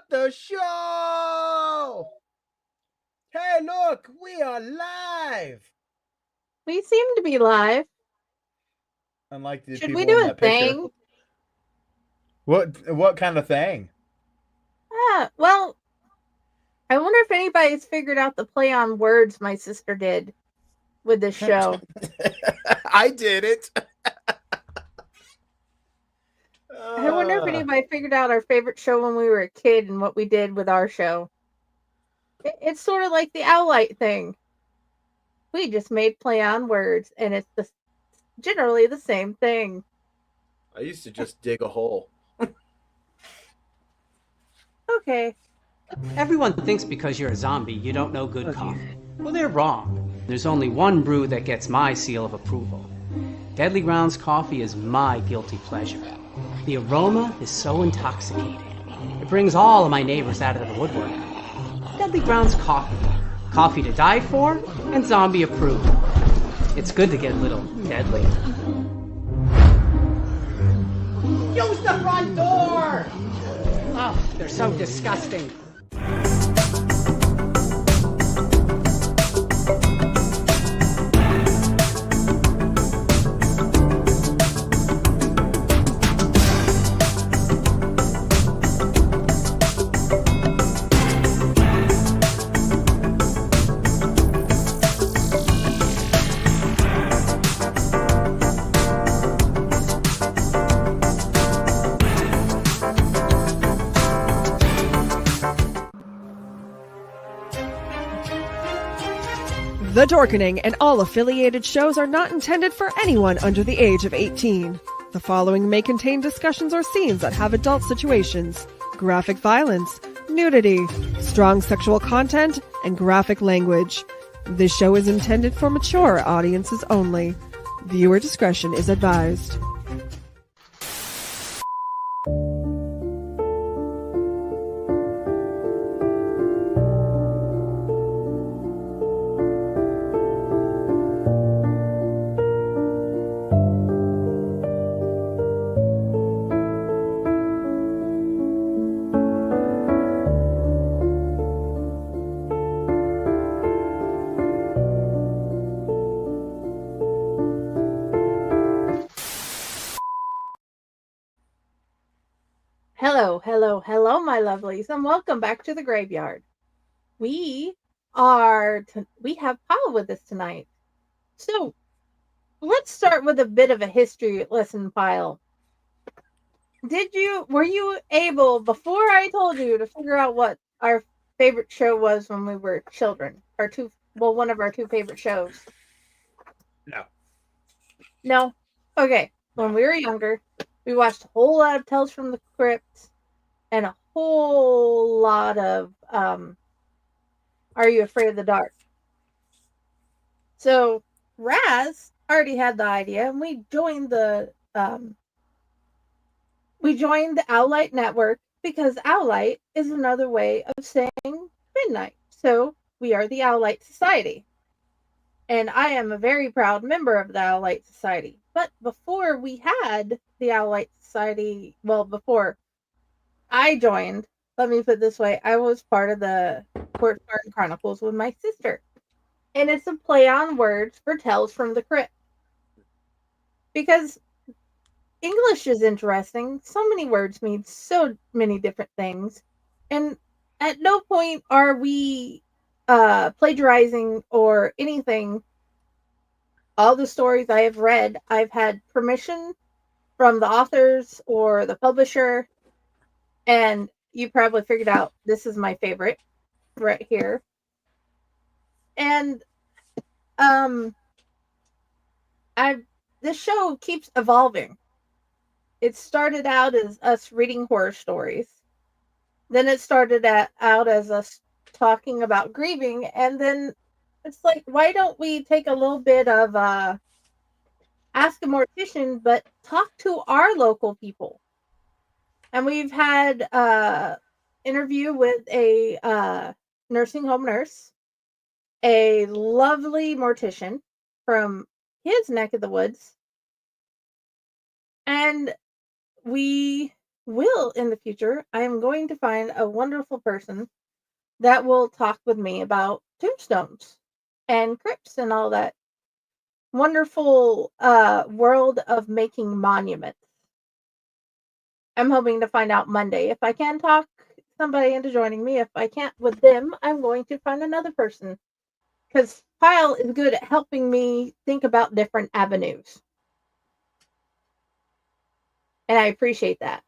the show! Hey, look, we are live! We seem to be live. Unlike the Should we people in do a that picture. thing? What kind of thing? Well, I wonder if anybody's figured out the play on words my sister did with this show. I did it. I wonder if anybody figured out our favorite show when we were a kid and what we did with our show. It's sort of like the Owlite thing. We just made play on words, and it's generally the same thing. I used to just dig a hole. Okay. Everyone thinks because you're a zombie, you don't know good coffee. Well, they're wrong. There's only one brew that gets my seal of approval. Deadly Grounds coffee is my guilty pleasure. The aroma is so intoxicating. It brings all of my neighbors out of the woodwork. Deadly Grounds coffee. Coffee to die for and zombie approved. It's good to get a little deadly. Use the front door! Oh, they're so disgusting. The Dorkening and all affiliated shows are not intended for anyone under the age of 18. The following may contain discussions or scenes that have adult situations, graphic violence, nudity, strong sexual content, and graphic language. This show is intended for mature audiences only. Viewer discretion is advised. Hello, my lovelies, and welcome back to the graveyard. We have Pyle with us tonight. So, let's start with a bit of a history lesson, Pyle. Were you able, before I told you, to figure out what our favorite show was when we were children? One of our two favorite shows. No? Okay. When we were younger, we watched a whole lot of Tales from the Crypt and a whole lot of Are You Afraid of the Dark? So Raz already had the idea, and we joined the Owlite Network because Owlite is another way of saying midnight. So we are the Owlite Society. And I am a very proud member of the Owlite Society. But before we had the Owlite Society, before I joined, let me put it this way, I was part of the Chronicles with my sister. And it's a play on words for Tales from the Crypt. Because English is interesting. So many words mean so many different things. And at no point are we plagiarizing or anything. All the stories I have read, I've had permission from the authors or the publisher, and you probably figured out this is my favorite right here. And this show keeps evolving. It started out as us reading horror stories. Then it started out as us talking about grieving, and then it's like, why don't we take a little bit of ask a mortician, but talk to our local people? And we've had interview with a nursing home nurse, a lovely mortician from his neck of the woods, and we will in the future, I am going to find a wonderful person that will talk with me about tombstones and crypts and all that wonderful world of making monuments. I'm hoping to find out Monday. If I can talk somebody into joining me, if I can't with them, I'm going to find another person. Because Pyle is good at helping me think about different avenues. And I appreciate that.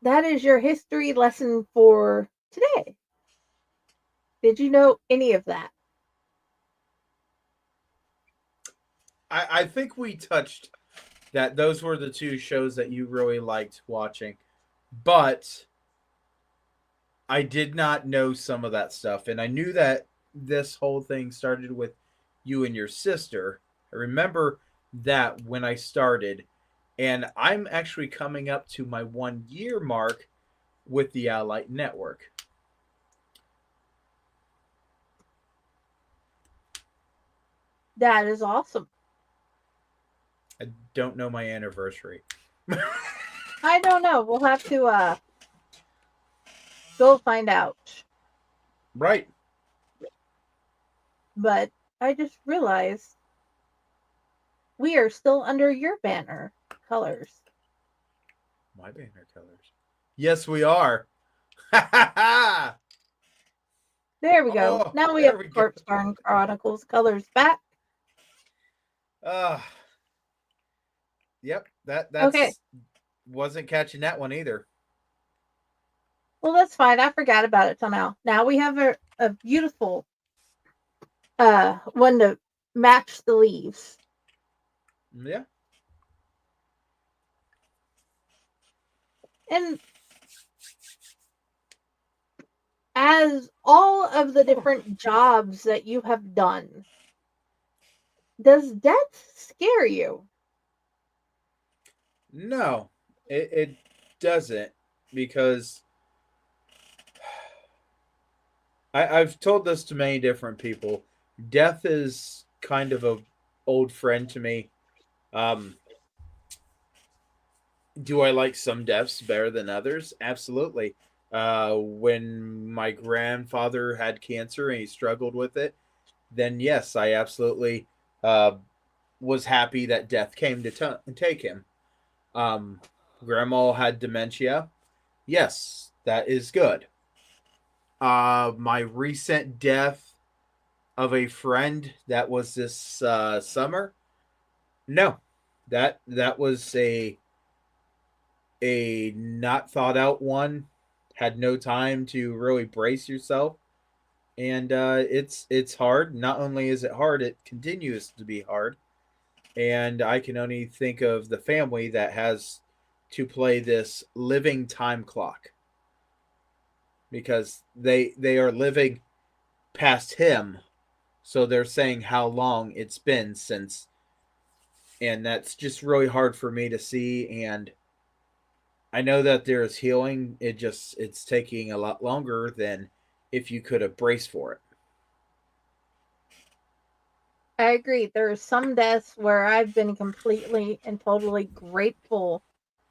That is your history lesson for today. Did you know any of that? I think we touched that those were the two shows that you really liked watching. But I did not know some of that stuff. And I knew that this whole thing started with you and your sister. I remember that when I started. And I'm actually coming up to my 1 year mark with the Elliott Network. That is awesome. I don't know my anniversary. I don't know. We'll have to go find out. Right. But I just realized we are still under your banner colors. My banner colors. Yes, we are. Ha ha ha! There we go. Oh, Now we there have we go. Corpse Barn Chronicles colors back. Yep, that's Okay. wasn't catching that one either. Well, that's fine. I forgot about it till now. Now we have a beautiful one to match the leaves. Yeah. And as all of the different jobs that you have done, does death scare you? No, it doesn't, because I've told this to many different people. Death is kind of a old friend to me. Do I like some deaths better than others? Absolutely. When my grandfather had cancer and he struggled with it, then yes, I absolutely was happy that death came to take him. Grandma had dementia. Yes, that is good. My recent death of a friend that was this summer. No, that was a not thought out one. Had no time to really brace yourself, and it's hard. Not only is it hard, it continues to be hard. And I can only think of the family that has to play this living time clock, because they are living past him, so they're saying how long it's been since, and that's just really hard for me to see. And I know that there is healing, it's taking a lot longer than if you could have braced for it. I agree. There are some deaths where I've been completely and totally grateful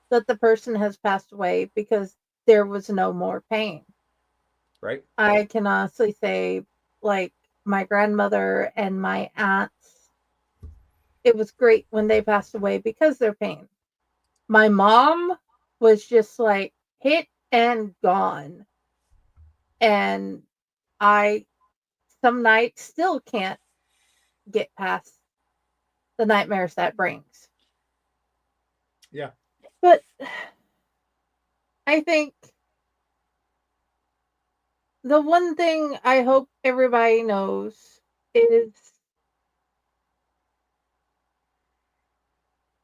that the person has passed away because there was no more pain. Right. I can honestly say, like, my grandmother and my aunts, it was great when they passed away because their pain. My mom was just like hit and gone. And I, some nights, still can't get past the nightmares that brings. Yeah. But I think the one thing I hope everybody knows is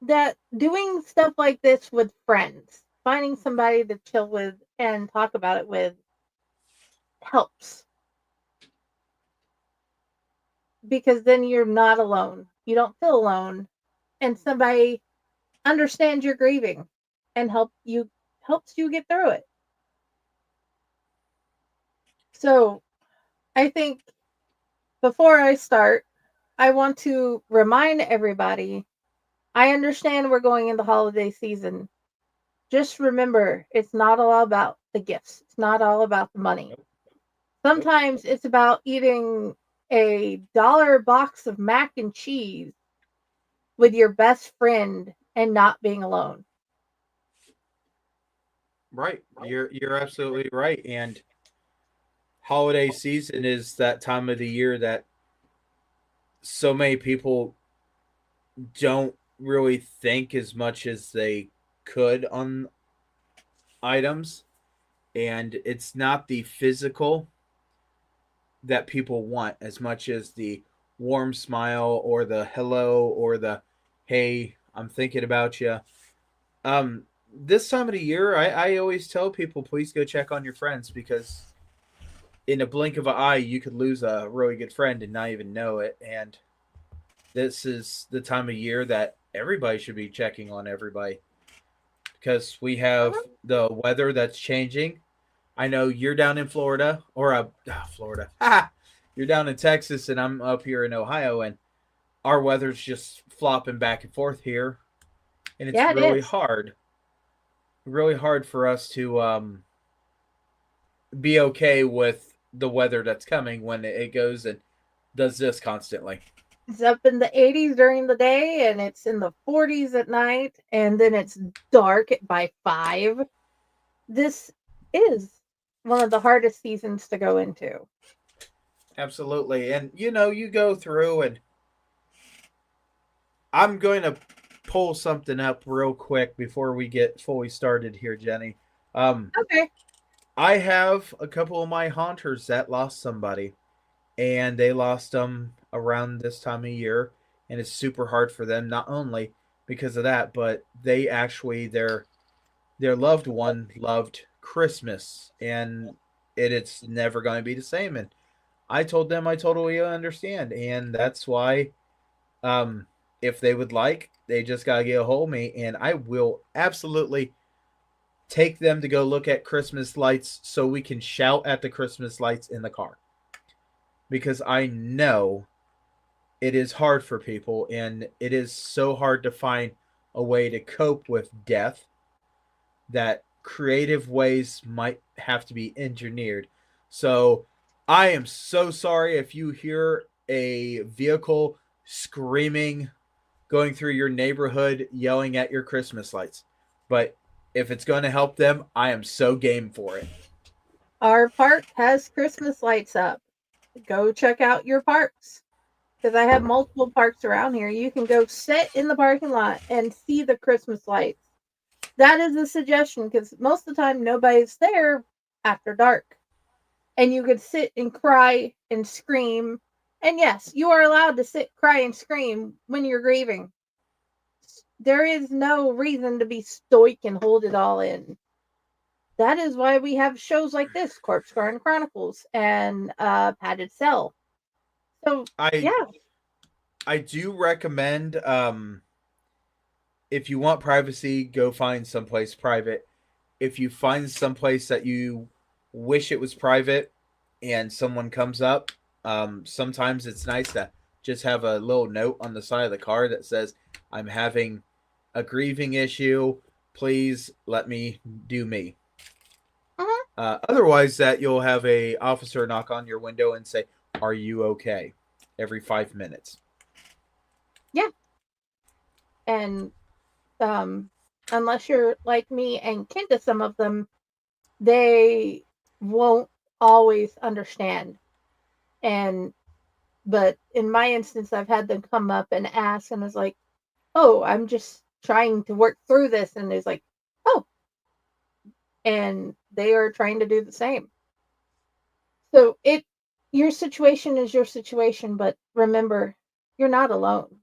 that doing stuff like this with friends, finding somebody to chill with and talk about it with, helps. Because then you're not alone. You don't feel alone. And somebody understands your grieving and helps you get through it. So I think before I start, I want to remind everybody, I understand we're going into holiday season, just remember, it's not all about the gifts. It's not all about the money. Sometimes it's about eating a dollar box of mac and cheese with your best friend and not being alone. Right. You're absolutely right. And holiday season is that time of the year that so many people don't really think as much as they could on items, and it's not the physical that people want as much as the warm smile or the hello or the hey, I'm thinking about you. This time of the year, I always tell people, please go check on your friends, because in a blink of an eye, you could lose a really good friend and not even know it. And this is the time of year that everybody should be checking on everybody, because we have the weather that's changing. I know you're down in Florida, or Florida. You're down in Texas, and I'm up here in Ohio, and our weather's just flopping back and forth here, and it's Yeah, it really is. really hard for us to be okay with the weather that's coming when it goes and does this constantly. It's up in the 80s during the day and it's in the 40s at night, and then it's dark by 5. This is one of the hardest seasons to go into. Absolutely, and you go through, and I'm going to pull something up real quick before we get fully started here, Jenny. Okay. I have a couple of my haunters that lost somebody, and they lost them around this time of year, and it's super hard for them, not only because of that, but they actually their loved one loved Christmas, and it's never going to be the same. And I told them I totally understand, and that's why if they would like, they just got to get a hold of me, and I will absolutely take them to go look at Christmas lights so we can shout at the Christmas lights in the car, because I know it is hard for people, and it is so hard to find a way to cope with death that creative ways might have to be engineered. So I am so sorry if you hear a vehicle screaming going through your neighborhood yelling at your Christmas lights. But if it's going to help them, I am so game for it. Our park has Christmas lights up. Go check out your parks. Because I have multiple parks around here. You can go sit in the parking lot and see the Christmas lights. That is a suggestion, because most of the time nobody's there after dark. And you could sit and cry and scream. And yes, you are allowed to sit, cry, and scream when you're grieving. There is no reason to be stoic and hold it all in. That is why we have shows like this, Corpse Garden Chronicles and Padded Cell. So, I yeah. I do recommend if you want privacy, go find someplace private. If you find someplace that you wish it was private and someone comes up, sometimes it's nice to just have a little note on the side of the car that says, I'm having a grieving issue. Please let me do me. Otherwise, that you'll have a officer knock on your window and say, are you okay? Every 5 minutes. Yeah. And unless you're like me and kin to some of them, they won't always understand. But in my instance, I've had them come up and ask, and it's like, oh, I'm just trying to work through this. And it's like, oh, and they are trying to do the same. So your situation is your situation, but remember, you're not alone.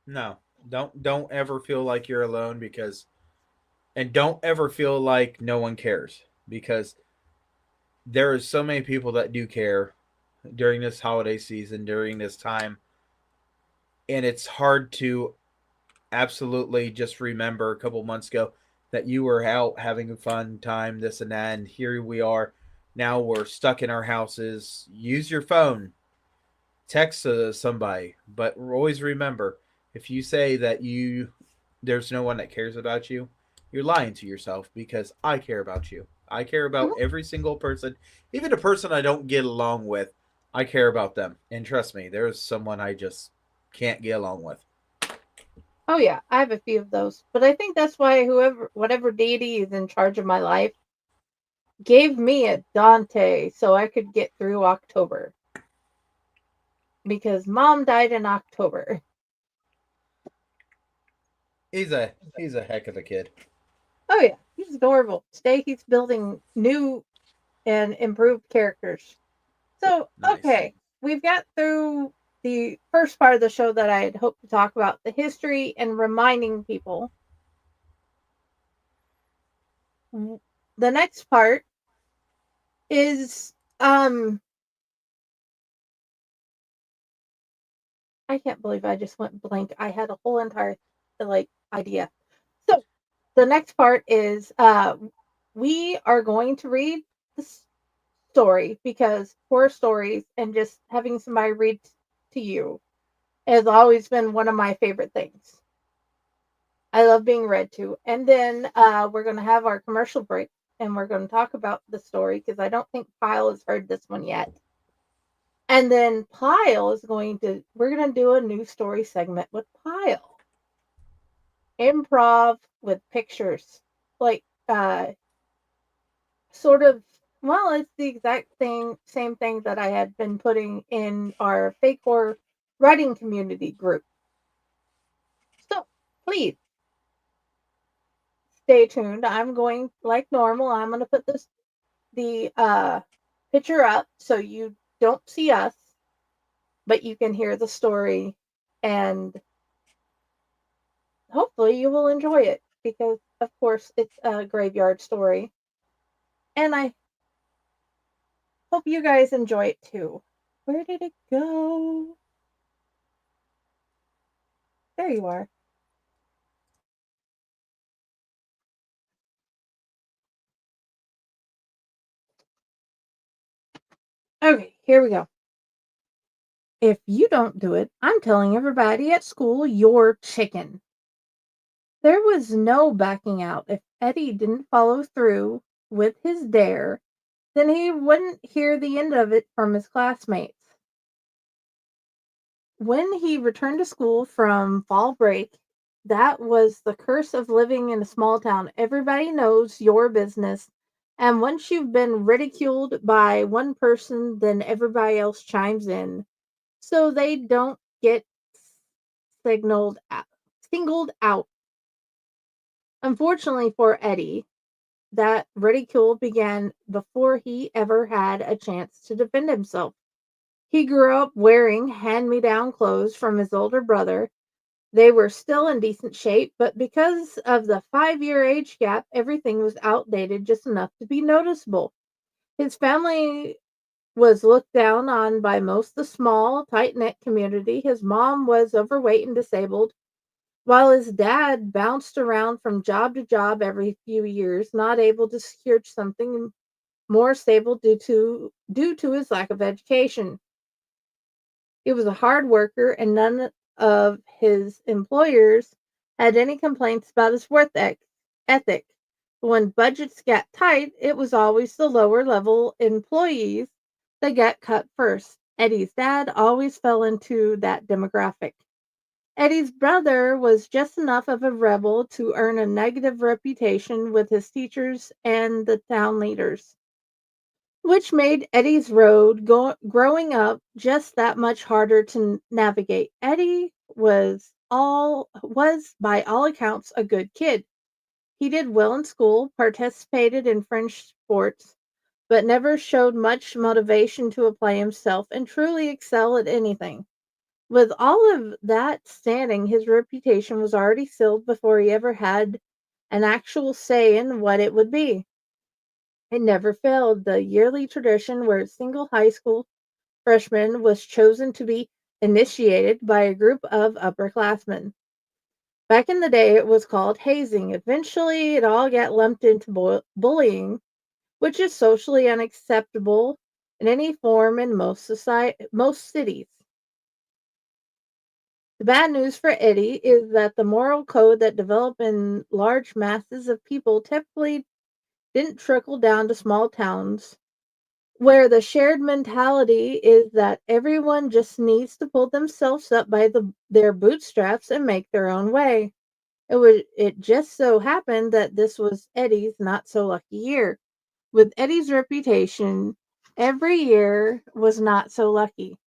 No, don't ever feel like you're alone, and don't ever feel like no one cares, because there are so many people that do care during this holiday season, during this time, and it's hard to absolutely just remember a couple months ago that you were out having a fun time, this and that, and here we are. Now we're stuck in our houses. Use your phone, text somebody, but always remember, if you say that there's no one that cares about you, you're lying to yourself because I care about you. I care about Mhm. every single person, even a person I don't get along with. I care about them, and trust me, there's someone I just can't get along with. Oh yeah, I have a few of those. But I think that's why whatever deity is in charge of my life gave me a Dante so I could get through October. Because mom died in October. He's a heck of a kid. Oh yeah, he's adorable. Today he's building new and improved characters. So, Nice. okay, we've got through the first part of the show that I had hoped to talk about the history and reminding people. The next part is I can't believe I just went blank. I had a whole entire idea. So, the next part is we are going to read the story because horror stories and just having somebody read to you has always been one of my favorite things. I love being read to. And then we're going to have our commercial break and we're going to talk about the story because I don't think Pyle has heard this one yet. And then we're going to do a new story segment with Pyle. Improv with pictures. Like, sort of, well, it's the exact same thing that I had been putting in our fake horror writing community group. So please stay tuned. I'm going like normal. I'm going to put the picture up so you don't see us, but you can hear the story, and hopefully you will enjoy it because, of course, it's a graveyard story, and I hope you guys enjoy it too. Where did it go? There you are. Okay, here we go. If you don't do it, I'm telling everybody at school you're chicken. There was no backing out. If Eddie didn't follow through with his dare, then he wouldn't hear the end of it from his classmates. When he returned to school from fall break, that was the curse of living in a small town. Everybody knows your business, and once you've been ridiculed by one person, then everybody else chimes in so they don't get signaled out, singled out. Unfortunately for Eddie, that ridicule began before he ever had a chance to defend himself. He grew up wearing hand me down clothes from his older brother. They were still in decent shape, but because of the 5 year age gap, everything was outdated just enough to be noticeable. His family was looked down on by most of the small, tight knit community. His mom was overweight and disabled, while his dad bounced around from job to job every few years, not able to secure something more stable due to his lack of education. He was a hard worker, and none of his employers had any complaints about his ethic. But when budgets got tight, it was always the lower level employees that got cut first. Eddie's dad always fell into that demographic. Eddie's brother was just enough of a rebel to earn a negative reputation with his teachers and the town leaders, which made Eddie's road growing up just that much harder to navigate. Eddie was by all accounts a good kid. He did well in school, participated in French sports, but never showed much motivation to apply himself and truly excel at anything. With all of that standing, his reputation was already sealed before he ever had an actual say in what it would be. It never failed the yearly tradition where a single high school freshman was chosen to be initiated by a group of upperclassmen. Back in the day, it was called hazing. Eventually, it all got lumped into bullying, which is socially unacceptable in any form in most cities. The bad news for Eddie is that the moral code that developed in large masses of people typically didn't trickle down to small towns, where the shared mentality is that everyone just needs to pull themselves up by their bootstraps and make their own way. It just so happened that this was Eddie's not so lucky year. With Eddie's reputation, every year was not so lucky.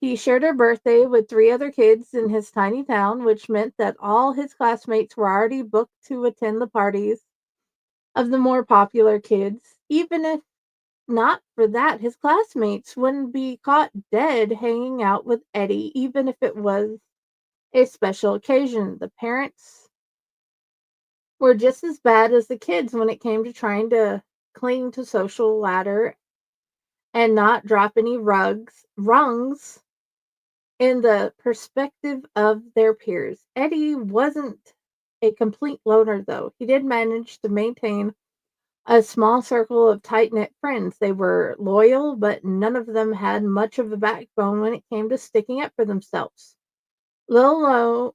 He shared a birthday with 3 other kids in his tiny town, which meant that all his classmates were already booked to attend the parties of the more popular kids. Even if not for that, his classmates wouldn't be caught dead hanging out with Eddie, even if it was a special occasion. The parents were just as bad as the kids when it came to trying to cling to social ladder and not drop any rungs in the perspective of their peers. Eddie wasn't a complete loner, though. He did manage to maintain a small circle of tight knit friends. They were loyal, but none of them had much of a backbone when it came to sticking up for themselves. Let alone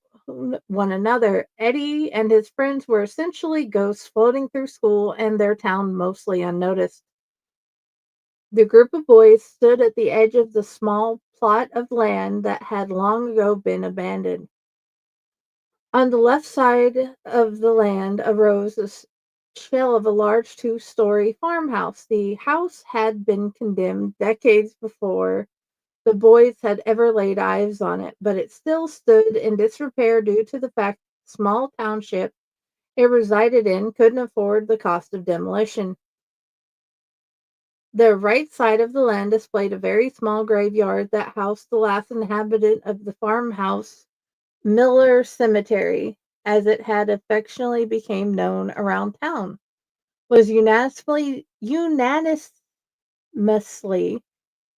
one another. Eddie and his friends were essentially ghosts floating through school and their town mostly unnoticed. The group of boys stood at the edge of the small plot of land that had long ago been abandoned. On the left side of the land arose a shell of a large 2-story farmhouse. The house had been condemned decades before the boys had ever laid eyes on it, but it still stood in disrepair due to the fact the small township it resided in couldn't afford the cost of demolition. The right side of the land displayed a very small graveyard that housed the last inhabitant of the farmhouse, Miller Cemetery, as it had affectionately become known around town, was unanimously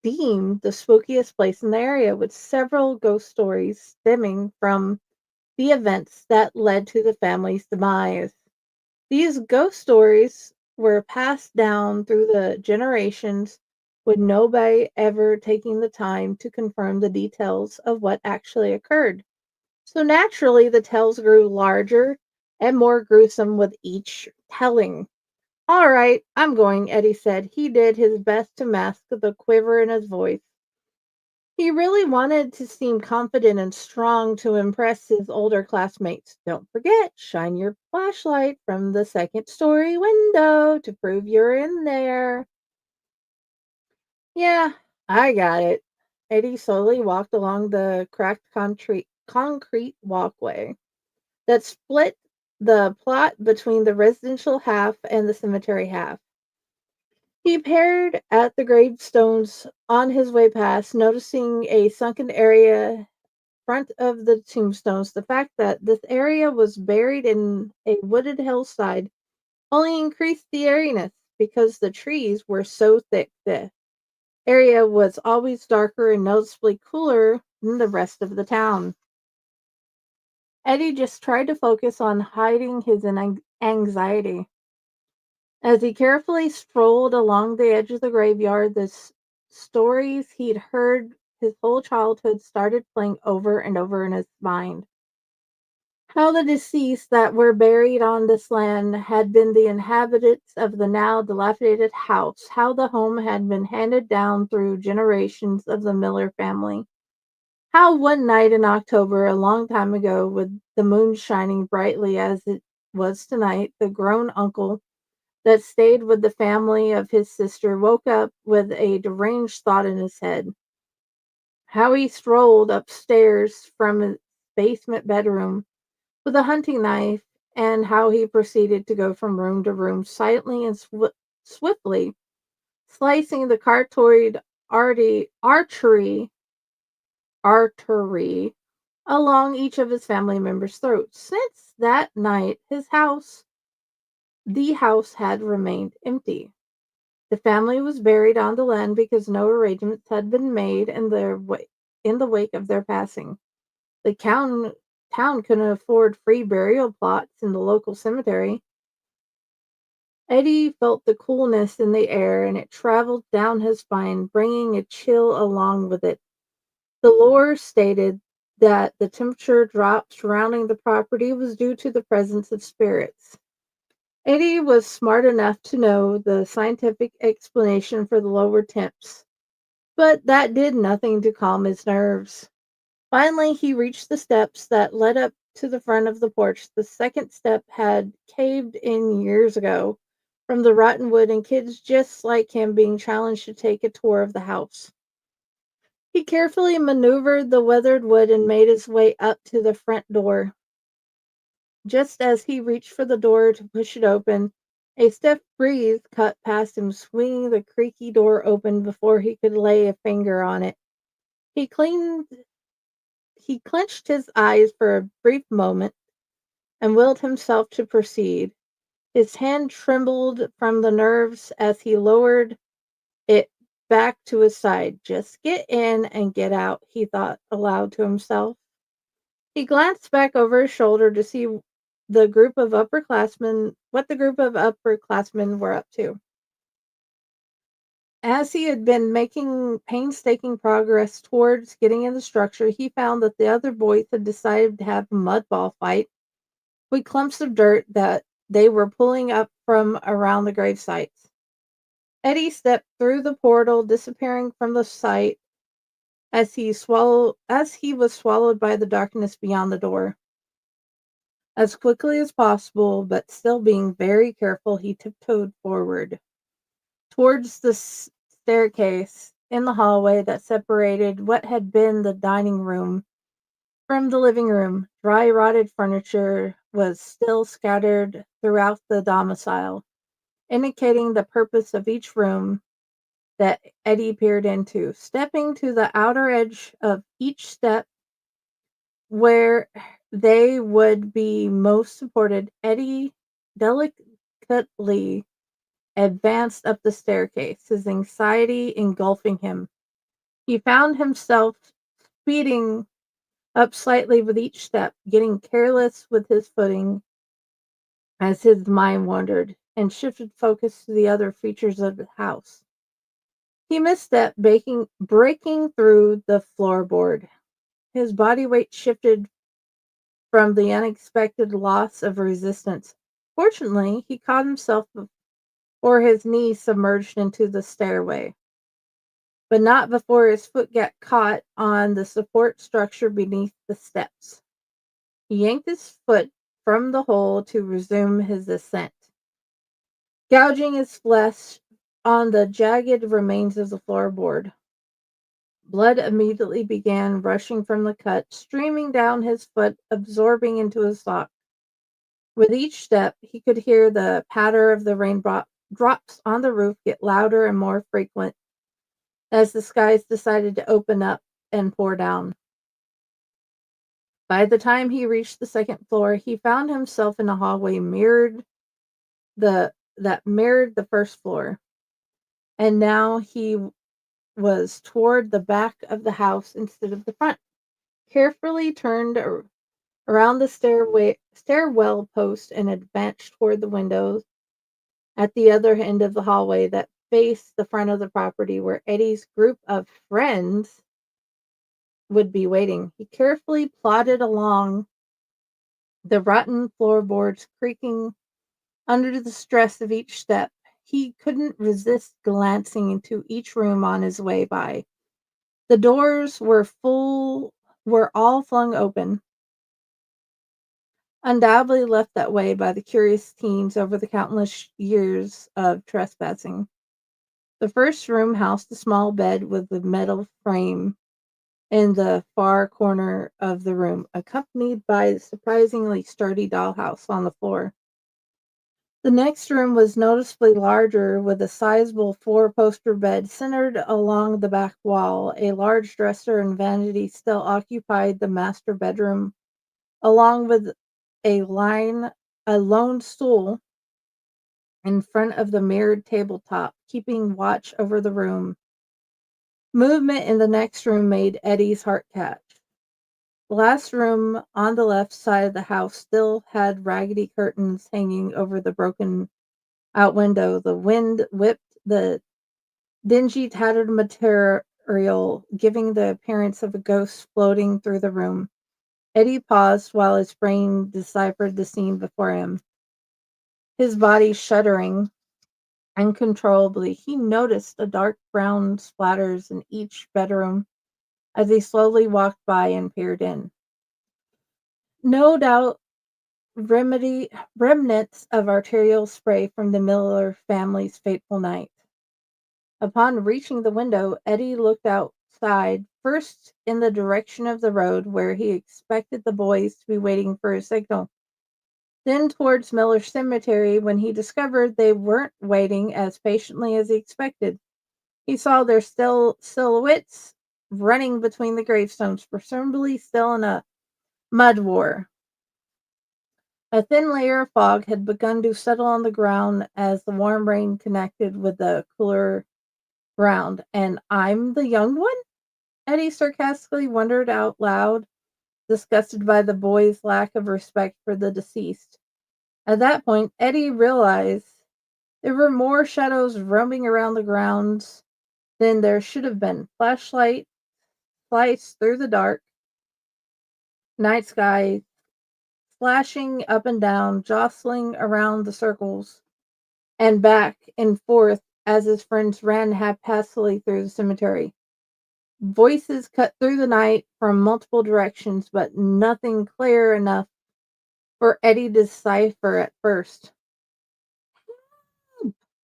deemed the spookiest place in the area, with several ghost stories stemming from the events that led to the family's demise. These ghost stories were passed down through the generations, with nobody ever taking the time to confirm the details of what actually occurred. So naturally, the tales grew larger and more gruesome with each telling. All right, I'm going, Eddie said. He did his best to mask the quiver in his voice. He really wanted to seem confident and strong to impress his older classmates. Don't forget, shine your flashlight from the second-story window to prove you're in there. Yeah, I got it. Eddie slowly walked along the cracked concrete walkway that split the plot between the residential half and the cemetery half. He peered at the gravestones on his way past, noticing a sunken area front of the tombstones. The fact that this area was buried in a wooded hillside only increased the eeriness because the trees were so thick. The area was always darker and noticeably cooler than the rest of the town. Eddie just tried to focus on hiding his anxiety. As he carefully strolled along the edge of the graveyard, the stories he'd heard his whole childhood started playing over and over in his mind. How the deceased that were buried on this land had been the inhabitants of the now dilapidated house, how the home had been handed down through generations of the Miller family. How one night in October, a long time ago, with the moon shining brightly as it was tonight, the grown uncle that stayed with the family of his sister woke up with a deranged thought in his head. How he strolled upstairs from his basement bedroom with a hunting knife, and how he proceeded to go from room to room silently and swiftly, slicing the carotid artery along each of his family members' throats. Since that night, the house had remained empty. The family was buried on the land because no arrangements had been made in the wake of their passing. The town couldn't afford free burial plots in the local cemetery. Eddie felt the coolness in the air, and it traveled down his spine, bringing a chill along with it. The lore stated that the temperature drop surrounding the property was due to the presence of spirits. Eddie was smart enough to know the scientific explanation for the lower temps, but that did nothing to calm his nerves. Finally, he reached the steps that led up to the front of the porch. The second step had caved in years ago from the rotten wood and kids just like him being challenged to take a tour of the house. He carefully maneuvered the weathered wood and made his way up to the front door. Just as he reached for the door to push it open, a stiff breeze cut past him, swinging the creaky door open before he could lay a finger on it. He clenched his eyes for a brief moment and willed himself to proceed. His hand trembled from the nerves as he lowered it back to his side. Just get in and get out, he thought aloud to himself. He glanced back over his shoulder to see what the group of upperclassmen were up to. As he had been making painstaking progress towards getting in the structure, he found that the other boys had decided to have a mud ball fight with clumps of dirt that they were pulling up from around the grave sites. Eddie stepped through the portal, disappearing from the sight as he was swallowed by the darkness beyond the door. As quickly as possible, but still being very careful, he tiptoed forward towards the staircase in the hallway that separated what had been the dining room from the living room. Dry, rotted furniture was still scattered throughout the domicile, indicating the purpose of each room that Eddie peered into. Stepping to the outer edge of each step where they would be most supported, Eddie delicately advanced up the staircase, his anxiety engulfing him. He found himself speeding up slightly with each step, getting careless with his footing as his mind wandered and shifted focus to the other features of the house. He misstepped, breaking through the floorboard. His body weight shifted from the unexpected loss of resistance. Fortunately, he caught himself before his knees submerged into the stairway, but not before his foot got caught on the support structure beneath the steps. He yanked his foot from the hole to resume his ascent, gouging his flesh on the jagged remains of the floorboard. Blood immediately began rushing from the cut, streaming down his foot, absorbing into his sock. With each step, he could hear the patter of the raindrops on the roof get louder and more frequent as the skies decided to open up and pour down. By the time he reached the second floor, he found himself in a hallway that mirrored the first floor. And now he was toward the back of the house instead of the front. Carefully turned around the stairwell post and advanced toward the windows at the other end of the hallway that faced the front of the property where Eddie's group of friends would be waiting. He carefully plodded along the rotten floorboards, creaking under the stress of each step. He couldn't resist glancing into each room on his way by. The doors were all flung open, undoubtedly left that way by the curious teens over the countless years of trespassing. The first room housed a small bed with a metal frame in the far corner of the room, accompanied by a surprisingly sturdy dollhouse on the floor. The next room was noticeably larger, with a sizable four-poster bed centered along the back wall. A large dresser and vanity still occupied the master bedroom, along with a lone stool in front of the mirrored tabletop, keeping watch over the room. Movement in the next room made Eddie's heart catch. The last room on the left side of the house still had raggedy curtains hanging over the broken out window. The wind whipped the dingy, tattered ethereal, giving the appearance of a ghost floating through the room. Eddie paused while his brain deciphered the scene before him. His body shuddering uncontrollably, he noticed the dark brown splatters in each bedroom as he slowly walked by and peered in. No doubt remnants of arterial spray from the Miller family's fateful night. Upon reaching the window, Eddie looked outside, first in the direction of the road where he expected the boys to be waiting for a signal, then towards Miller Cemetery when he discovered they weren't waiting as patiently as he expected. He saw their silhouettes running between the gravestones, presumably still in a mud war. A thin layer of fog had begun to settle on the ground as the warm rain connected with the cooler ground. And I'm the young one? Eddie sarcastically wondered out loud, disgusted by the boy's lack of respect for the deceased. At that point, Eddie realized there were more shadows roaming around the grounds than there should have been. Flashlight sliced through the dark night sky, flashing up and down, jostling around the circles and back and forth as his friends ran haphazardly through the cemetery. Voices cut through the night from multiple directions, but nothing clear enough for Eddie to decipher at first.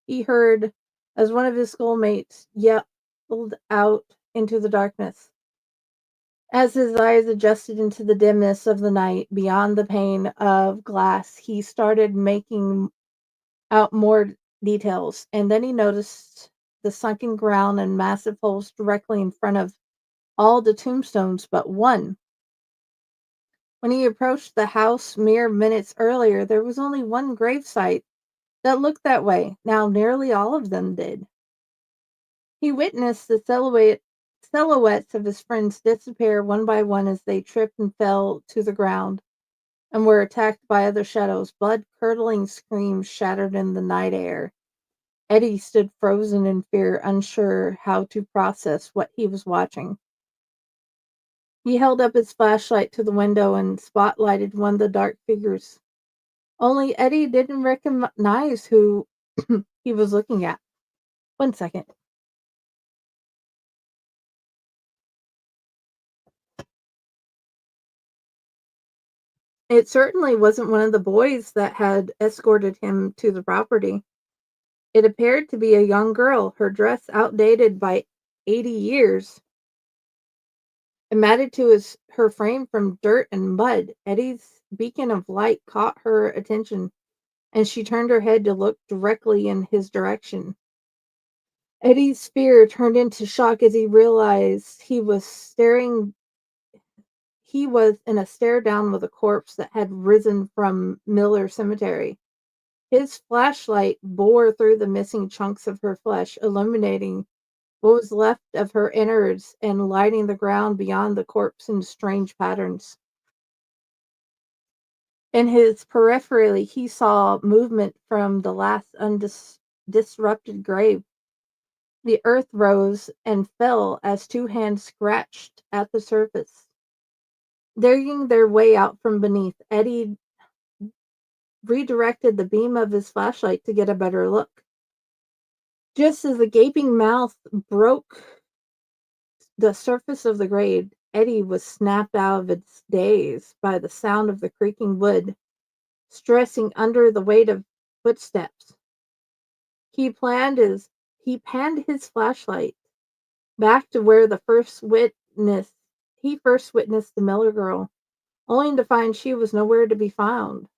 He heard as one of his schoolmates yelled out into the darkness. As his eyes adjusted into the dimness of the night, beyond the pane of glass, he started making out more details, and then he noticed the sunken ground and massive holes directly in front of all the tombstones but one. When he approached the house mere minutes earlier, there was only one gravesite that looked that way. Now nearly all of them did. He witnessed the silhouettes of his friends disappear one by one as they tripped and fell to the ground and were attacked by other shadows. Blood-curdling screams shattered in the night air. Eddie stood frozen in fear, unsure how to process what he was watching. He held up his flashlight to the window and spotlighted one of the dark figures. Only Eddie didn't recognize who he was looking at. 1 second. It certainly wasn't one of the boys that had escorted him to the property. It appeared to be a young girl, her dress outdated by 80 years, and matted to her frame from dirt and mud. Eddie's beacon of light caught her attention, and she turned her head to look directly in his direction. Eddie's fear turned into shock as he realized he was in a stare down with a corpse that had risen from Miller Cemetery. His flashlight bore through the missing chunks of her flesh, illuminating what was left of her innards and lighting the ground beyond the corpse in strange patterns. In his periphery, he saw movement from the last undisrupted grave. The earth rose and fell as two hands scratched at the surface. Digging their way out from beneath, Eddie redirected the beam of his flashlight to get a better look. Just as the gaping mouth broke the surface of the grave, Eddie was snapped out of its daze by the sound of the creaking wood, stressing under the weight of footsteps. He panned his flashlight back to where he first witnessed the Miller girl, only to find she was nowhere to be found.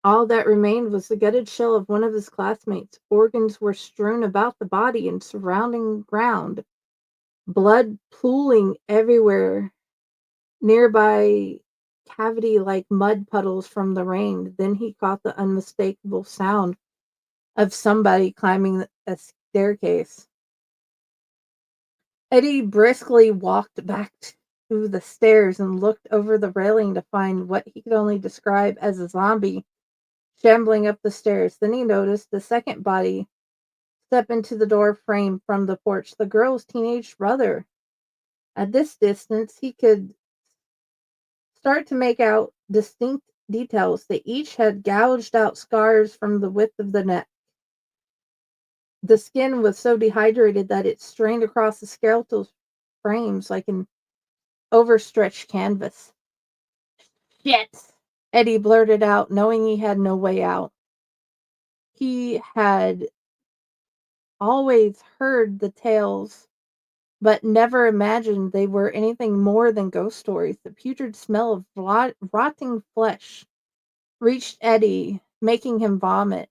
All that remained was the gutted shell of one of his classmates. Organs were strewn about the body and surrounding ground, blood pooling everywhere, nearby cavity like mud puddles from the rain. Then he caught the unmistakable sound of somebody climbing a staircase. Eddie briskly walked back to the stairs and looked over the railing to find what he could only describe as a zombie shambling up the stairs. Then he noticed the second body step into the door frame from the porch the girl's teenage brother. At this distance, he could start to make out distinct details. They each had gouged out scars from the width of the neck. The skin was so dehydrated that it strained across the skeletal frames like an overstretched canvas. Shit! Eddie blurted out, knowing he had no way out. He had always heard the tales, but never imagined they were anything more than ghost stories. The putrid smell of rotting flesh reached Eddie, making him vomit.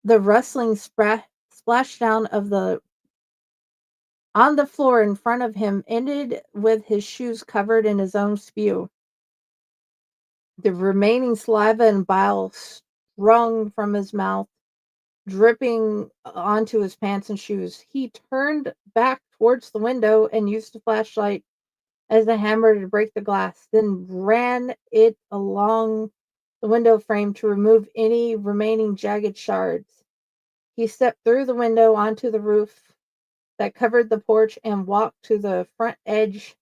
The rustling splashdown on the floor in front of him ended with his shoes covered in his own spew. The remaining saliva and bile sprung from his mouth, dripping onto his pants and shoes. He turned back towards the window and used a flashlight as a hammer to break the glass, then ran it along the window frame to remove any remaining jagged shards. He stepped through the window onto the roof that covered the porch and walked to the front edge,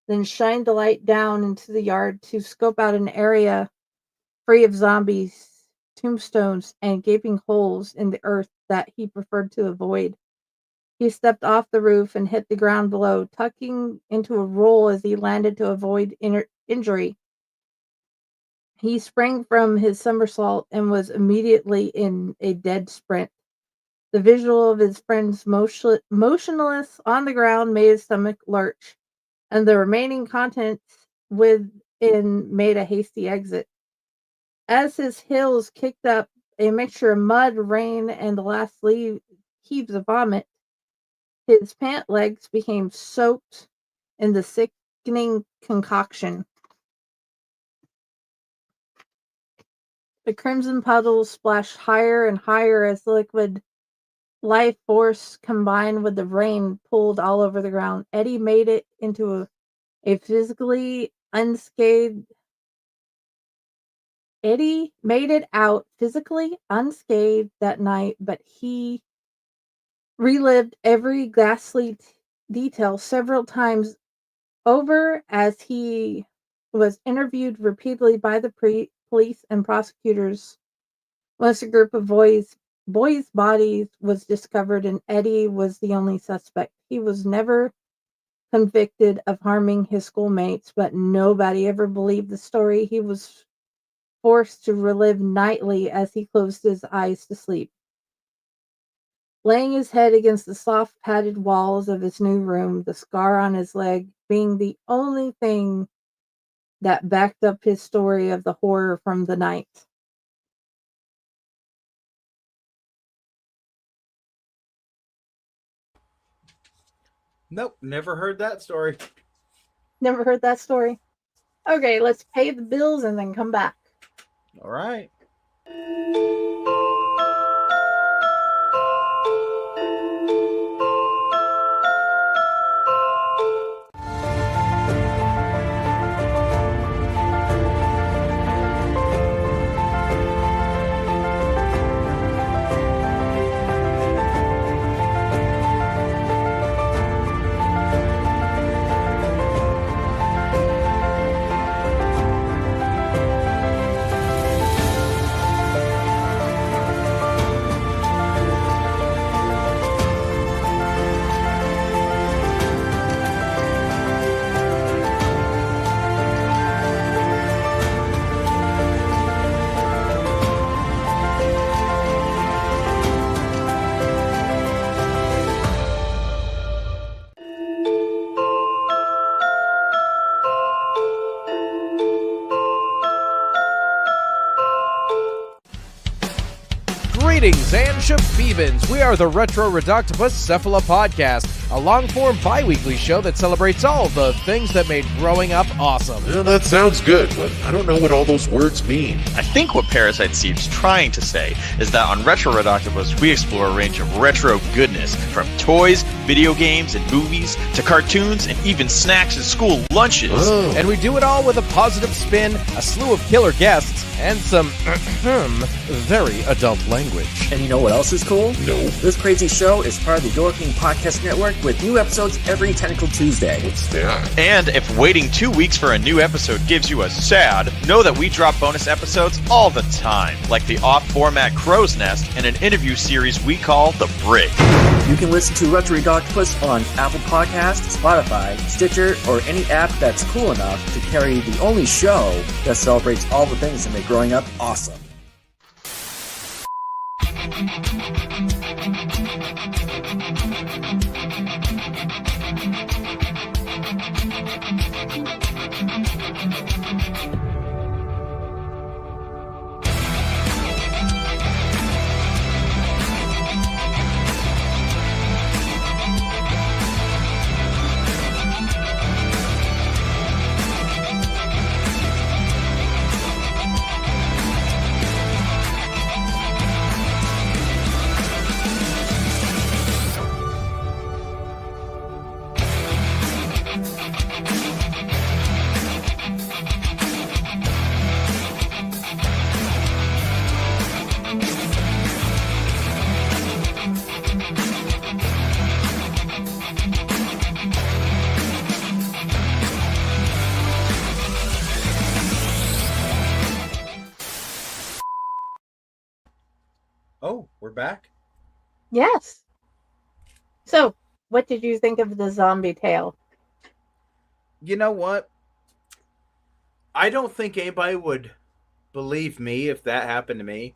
then shined the light down into the yard to scope out an area free of zombies, tombstones, and gaping holes in the earth that he preferred to avoid. He stepped off the roof and hit the ground below, tucking into a roll as he landed to avoid injury. He sprang from his somersault and was immediately in a dead sprint. The visual of his friends motionless on the ground made his stomach lurch, and the remaining contents within made a hasty exit. As his heels kicked up a mixture of mud, rain, and the last heaves of vomit, his pant legs became soaked in the sickening concoction. The crimson puddles splashed higher and higher as the liquid life force combined with the rain pulled all over the ground. Eddie made it into a physically unscathed. Eddie made it out physically unscathed that night, but he relived every ghastly detail several times over as he was interviewed repeatedly by the police and prosecutors. Once a group of boys' bodies was discovered and Eddie was the only suspect. He was never convicted of harming his schoolmates, but nobody ever believed the story he was forced to relive nightly as he closed his eyes to sleep. Laying his head against the soft padded walls of his new room, the scar on his leg being the only thing that backed up his story of the horror from the night. Nope, never heard that story. Never heard that story? Okay, let's pay the bills and then come back. All right. Greetings and Shabibans. We are the Retro Reductibus Cephala Podcast. a long-form bi-weekly show that celebrates all the things that made growing up awesome. Well, that sounds good, but I don't know what all those words mean. I think what Parasite Steve's trying to say is that on Retro Red Octopus, we explore a range of retro goodness, from toys, video games, and movies, to cartoons, and even snacks and school lunches. Oh. And we do it all with a positive spin, a slew of killer guests, and some very adult language. And you know what else is cool? No. This crazy show is part of the Your King Podcast Network with new episodes every Tentacle Tuesday. What's that? And if waiting 2 weeks for a new episode gives you a sad, know that we drop bonus episodes all the time, like the off-format Crow's Nest and an interview series we call The Brig. You can listen to Retro Red Octopus on Apple Podcasts, Spotify, Stitcher, or any app that's cool enough to carry the only show that celebrates all the things that make growing up awesome. Oh, we're back? Yes. So, what did you think of the zombie tale? You know what? I don't think anybody would believe me if that happened to me.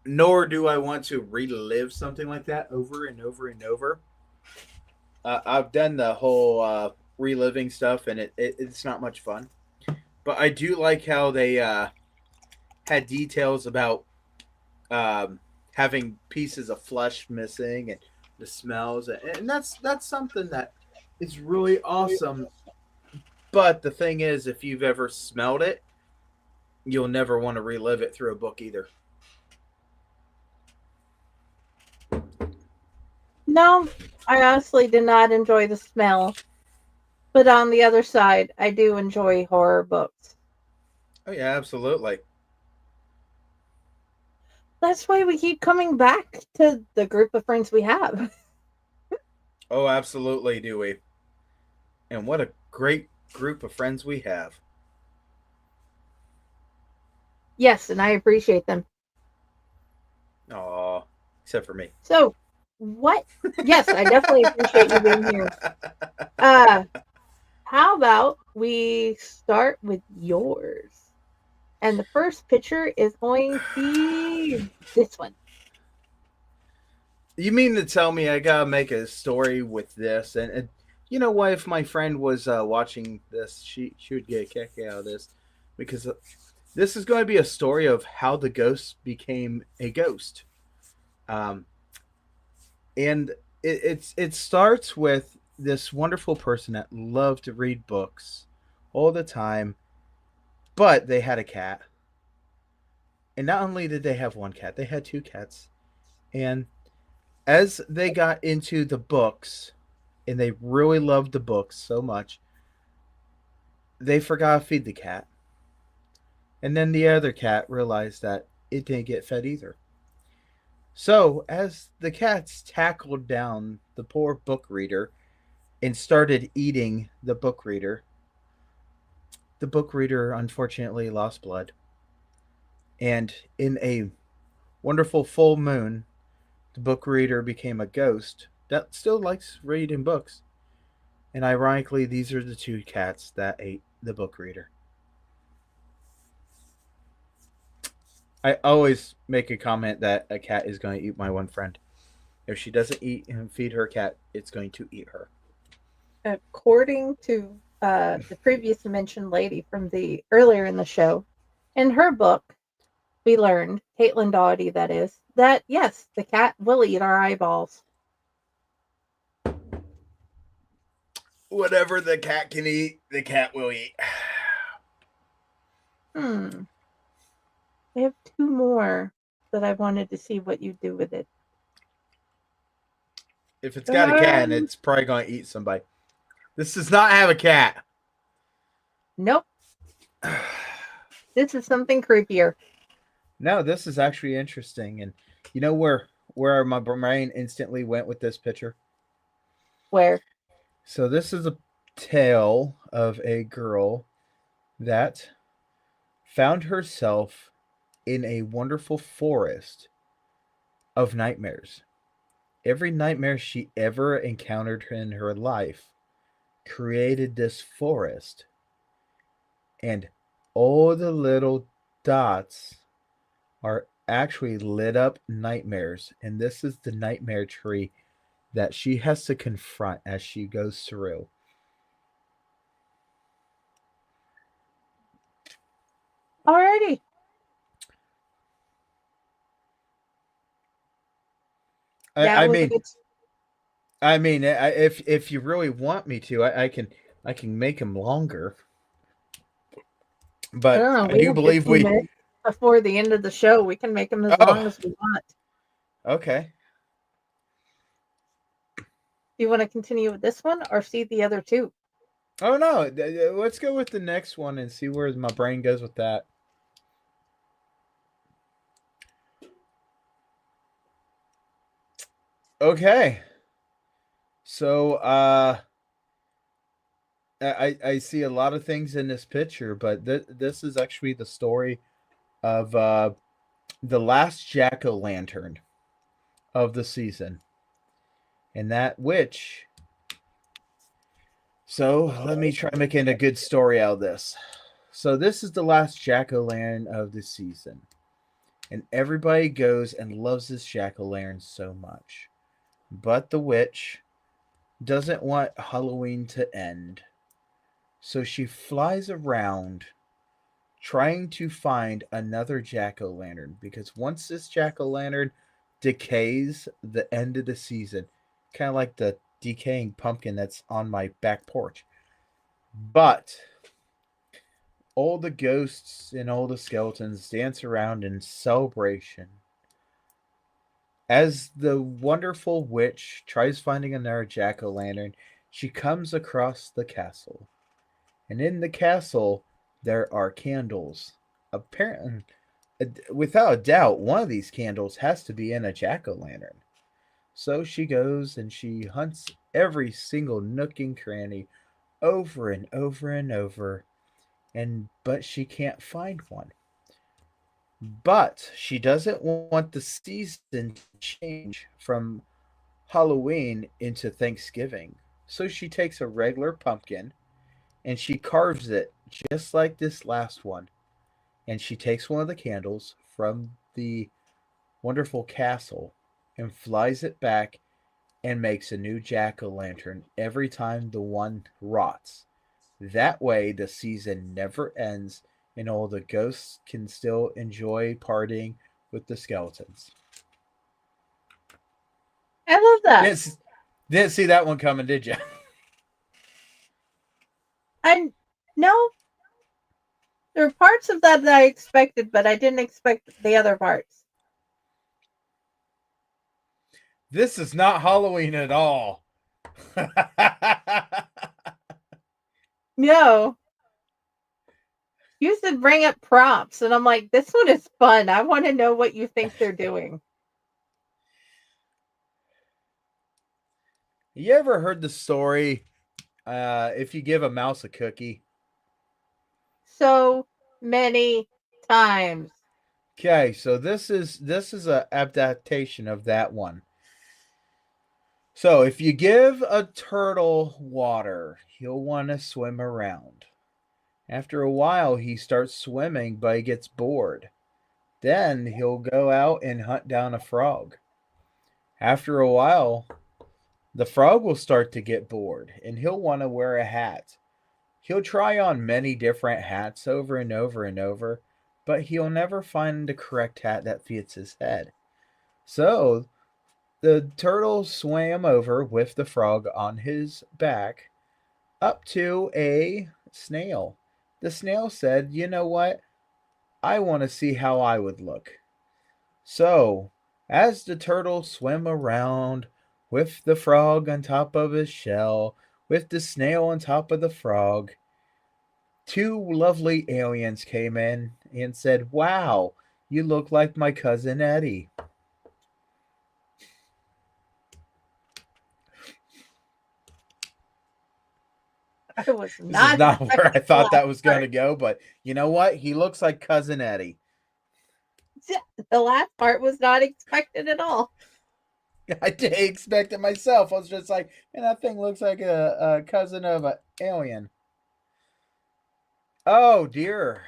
Nor do I want to relive something like that over and over and over. I've done the whole reliving stuff, and it's not much fun. But I do like how they had details about having pieces of flesh missing and the smells, and that's something that is really awesome. But the thing is, if you've ever smelled it, you'll never want to relive it through a book either. No, I honestly did not enjoy the smell. But on the other side, I do enjoy horror books. Oh yeah, absolutely. That's why we keep coming back to the group of friends we have. Oh, absolutely, do we? And what a great group of friends we have. Yes, and I appreciate them. Aw, except for me. So, what? Yes, I definitely appreciate you being here. How about we start with yours? And the first picture is going to be this one. You mean to tell me I gotta make a story with this? And you know what? If my friend was watching this, she would get a kick out of this, because this is going to be a story of how the ghost became a ghost. And it starts with this wonderful person that loved to read books all the time, but they had a cat. And not only did they have one cat, they had two cats. And as they got into the books, and they really loved the books so much, they forgot to feed the cat. And then the other cat realized that it didn't get fed either. So, as the cats tackled down the poor book reader and started eating the book reader unfortunately lost blood. And in a wonderful full moon, the book reader became a ghost that still likes reading books. And ironically, these are the two cats that ate the book reader. I always make a comment that a cat is going to eat my one friend. If she doesn't eat and feed her cat, it's going to eat her. According to the previous mentioned lady from the earlier in the show, in her book, we learned, Caitlin Doughty that is, that yes, the cat will eat our eyeballs. Whatever the cat can eat, the cat will eat. I have two more that I wanted to see what you do with it. If it's got a cat, Um, it's probably going to eat somebody. This does not have a cat. Nope. This is something creepier. No, this is actually interesting. And you know where my brain instantly went with this picture? Where? So this is a tale of a girl that found herself in a wonderful forest of nightmares. Every nightmare she ever encountered in her life created this forest. And all the little dots are actually lit up nightmares. And this is the nightmare tree that she has to confront as she goes through. Alrighty. I mean, if you really want me to, I can make them longer. But I don't know. I do believe we before the end of the show, we can make them as long as we want. Okay. Do you want to continue with this one or see the other two? Oh no, let's go with the next one and see where my brain goes with that. Okay. So I see a lot of things in this picture, but this is actually the story of the last jack-o'-lantern of the season. And that witch. So let me try making a good story out of this. So this is the last jack-o'-lantern of the season. And everybody goes and loves this jack-o'-lantern so much. But the witch doesn't want Halloween to end. So she flies around trying to find another jack-o'-lantern. Because once this jack-o'-lantern decays, the end of the season, kind of like the decaying pumpkin that's on my back porch. But all the ghosts and all the skeletons dance around in celebration as the wonderful witch tries finding another jack-o'-lantern. She comes across the castle, and in the castle there are candles. Apparently, without a doubt, one of these candles has to be in a jack-o'-lantern. So she goes and she hunts every single nook and cranny over and over and over, but she can't find one. But she doesn't want the season to change from Halloween into Thanksgiving. So she takes a regular pumpkin and she carves it just like this last one. And she takes one of the candles from the wonderful castle and flies it back and makes a new jack-o'-lantern every time the one rots. That way the season never ends and all the ghosts can still enjoy partying with the skeletons. I love that. Didn't see that one coming, did you? And no, there are parts of that I expected, but I didn't expect the other parts. This is not Halloween at all. No. You said bring up props, and I'm like, this one is fun. I want to know what you think they're doing. You ever heard the story, if you give a mouse a cookie? So many times. Okay, so this is an adaptation of that one. So if you give a turtle water, he'll want to swim around. After a while, he starts swimming, but he gets bored. Then he'll go out and hunt down a frog. After a while, the frog will start to get bored, and he'll want to wear a hat. He'll try on many different hats over and over and over, but he'll never find the correct hat that fits his head. So the turtle swam over with the frog on his back up to a snail. The snail said, "You know what? I want to see how I would look." So, as the turtle swam around with the frog on top of his shell, with the snail on top of the frog, two lovely aliens came in and said, "Wow, you look like my cousin Eddie." I was This is not not where I expecting the thought that last was going to part. go, but you know what? He looks like cousin Eddie. The last part was not expected at all. I did expect it myself. I was just like, man, that thing looks like a cousin of an alien. Oh, dear.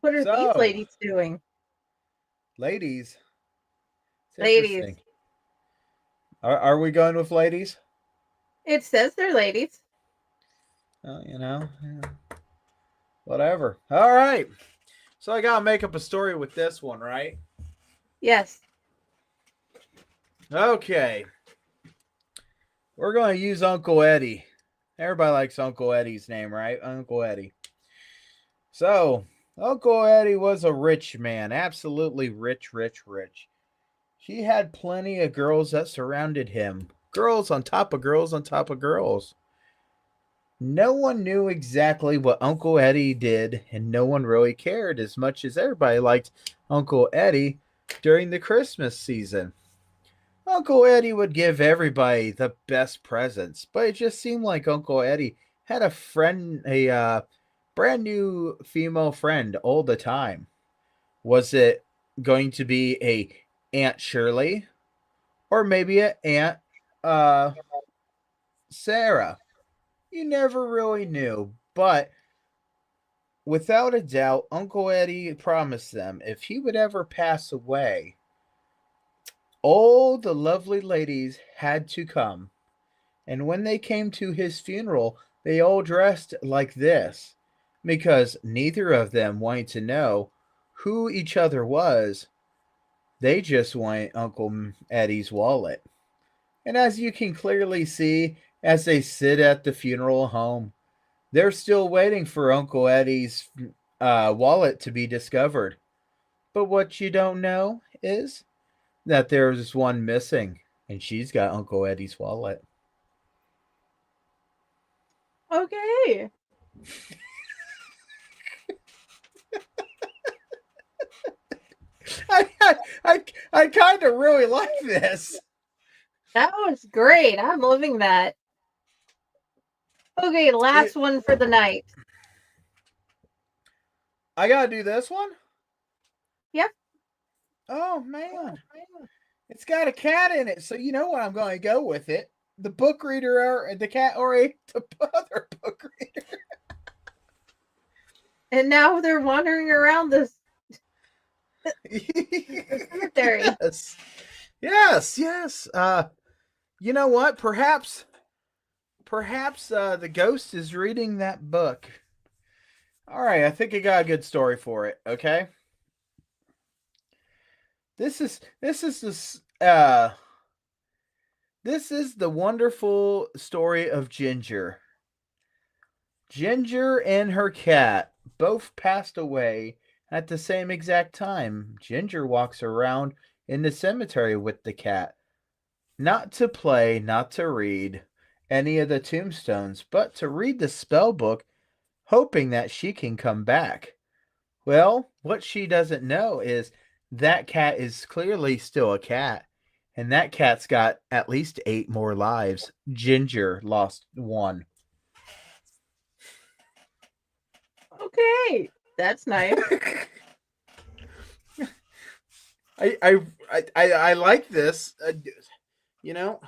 What are these So, ladies doing? ladies. It's Ladies. interesting. Are we going with ladies? It says they're ladies. You know, yeah. Whatever. All right. So I got to make up a story with this one, right? Yes. Okay. We're going to use Uncle Eddie. Everybody likes Uncle Eddie's name, right? Uncle Eddie. So, Uncle Eddie was a rich man. Absolutely rich, rich, rich. He had plenty of girls that surrounded him. Girls on top of girls on top of girls. No one knew exactly what Uncle Eddie did, and no one really cared as much as everybody liked Uncle Eddie during the Christmas season. Uncle Eddie would give everybody the best presents, but it just seemed like Uncle Eddie had a brand new female friend all the time. Was it going to be a Aunt Shirley or maybe a Aunt Sarah? You never really knew, but without a doubt, Uncle Eddie promised them if he would ever pass away, all the lovely ladies had to come. And when they came to his funeral, they all dressed like this because neither of them wanted to know who each other was. They just wanted Uncle Eddie's wallet. And as you can clearly see, as they sit at the funeral home, they're still waiting for Uncle Eddie's wallet to be discovered. But what you don't know is that there's one missing, and she's got Uncle Eddie's wallet. Okay. I kind of really like this. That was great. I'm loving that. Okay, last one for the night. I gotta do this one? Yep. Oh, man. It's got a cat in it, so you know what I'm going to go with it. The book reader or the cat or the other book reader. And now they're wandering around this cemetery. Yes. You know what? Perhaps the ghost is reading that book. All right, I think I got a good story for it. Okay. This is the wonderful story of Ginger. Ginger and her cat both passed away at the same exact time. Ginger walks around in the cemetery with the cat, not to play, not to read any of the tombstones, but to read the spell book, hoping that she can come back. Well, what she doesn't know is that cat is clearly still a cat, and that cat's got at least 8 more lives. Ginger lost 1. Okay, that's nice. I like this. You know,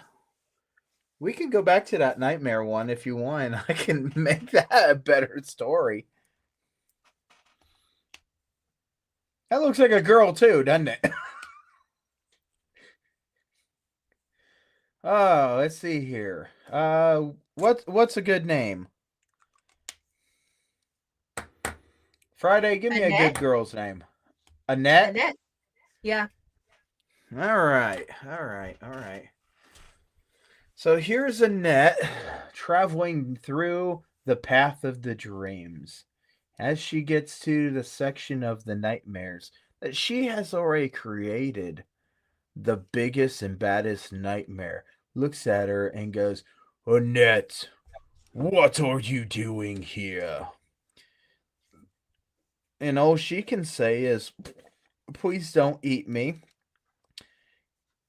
we can go back to that nightmare one if you want. I can make that a better story. That looks like a girl too, doesn't it? Oh, let's see here. What's a good name? Friday, give me a good girl's name. Annette? Annette. Yeah. All right. So here's Annette traveling through the path of the dreams. As she gets to the section of the nightmares that she has already created, the biggest and baddest nightmare looks at her and goes, Annette, what are you doing here? And all she can say is, please don't eat me.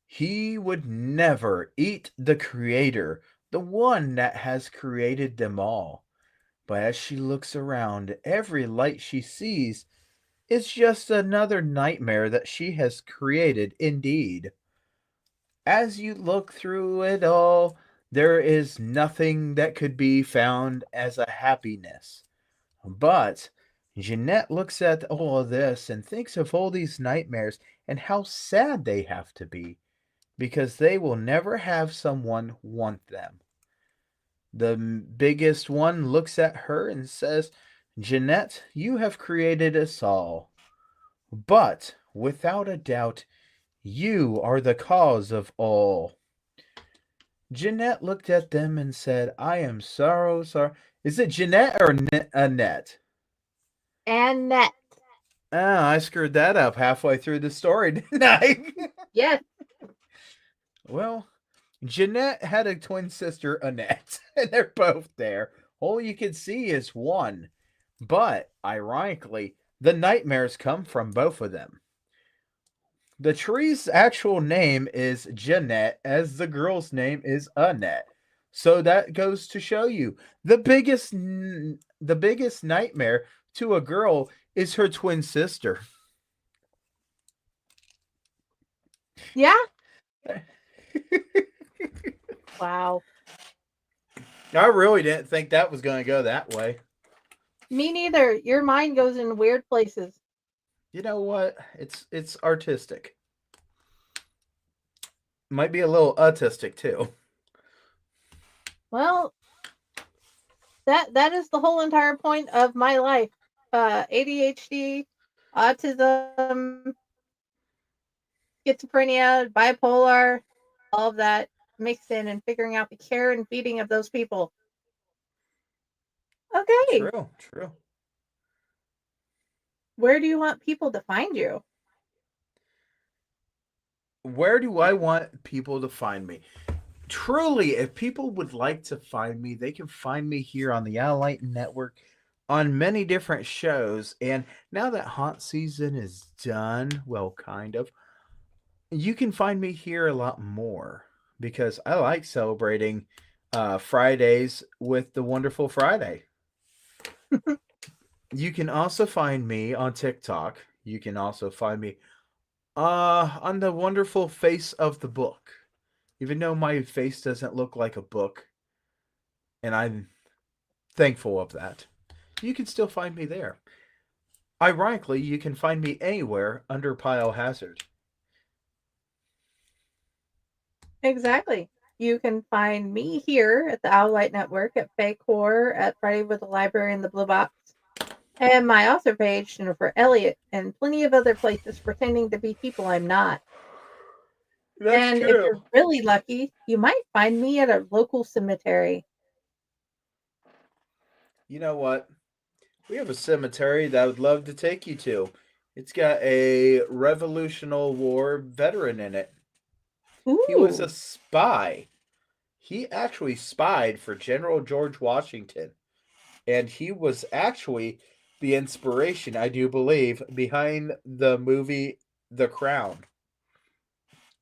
He would never eat the creator, the one that has created them all. But as she looks around, every light she sees is just another nightmare that she has created indeed. As you look through it all, there is nothing that could be found as a happiness. But Jeanette looks at all of this and thinks of all these nightmares and how sad they have to be because they will never have someone want them. The biggest one looks at her and says, Jeanette, you have created us all. But, without a doubt, you are the cause of all. Jeanette looked at them and said, I am sorry. Is it Jeanette or Annette? Annette. Ah, I screwed that up halfway through the story, didn't I? Yes. Well, Jeanette had a twin sister, Annette, and they're both there. All you can see is one. But, ironically, the nightmares come from both of them. The tree's actual name is Jeanette, as the girl's name is Annette. So that goes to show you the biggest nightmare to a girl is her twin sister. Yeah. Wow. I really didn't think that was going to go that way. Me neither. Your mind goes in weird places. You know what? It's artistic. Might be a little autistic too. Well, that is the whole entire point of my life. ADHD, autism, schizophrenia, bipolar, all of that mixed in and figuring out the care and feeding of those people. Okay. True. Where do you want people to find you? Where do I want people to find me? Truly, if people would like to find me, they can find me here on the Elliott Network on many different shows. And now that haunt season is done, well, kind of, you can find me here a lot more because I like celebrating Fridays with the Wonderful Friday. You can also find me on TikTok. You can also find me on the wonderful face of the book. Even though my face doesn't look like a book, and I'm thankful of that, you can still find me there. Ironically, you can find me anywhere under Pyle Hazard. Exactly. You can find me here at the Elliott Network at Fake Horror at Friday with the Library in the Blue Box. And my author page, for Elliott, and plenty of other places pretending to be people I'm not. That's If you're really lucky, you might find me at a local cemetery. You know what? We have a cemetery that I would love to take you to. It's got a Revolutionary War veteran in it. Ooh. He was a spy. He actually spied for General George Washington. And he was actually the inspiration, I do believe, behind the movie The Crown.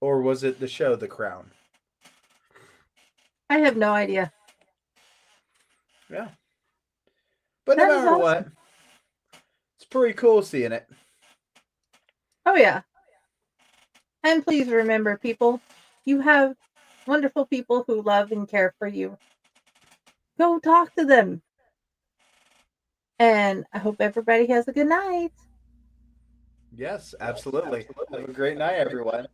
Or was it the show The Crown? I have no idea. Yeah. But no That is matter awesome. what, it's pretty cool seeing it. Oh, yeah. And please remember, people, you have wonderful people who love and care for you. Go talk to them. And I hope everybody has a good night. Yes, absolutely. Have a great night, everyone.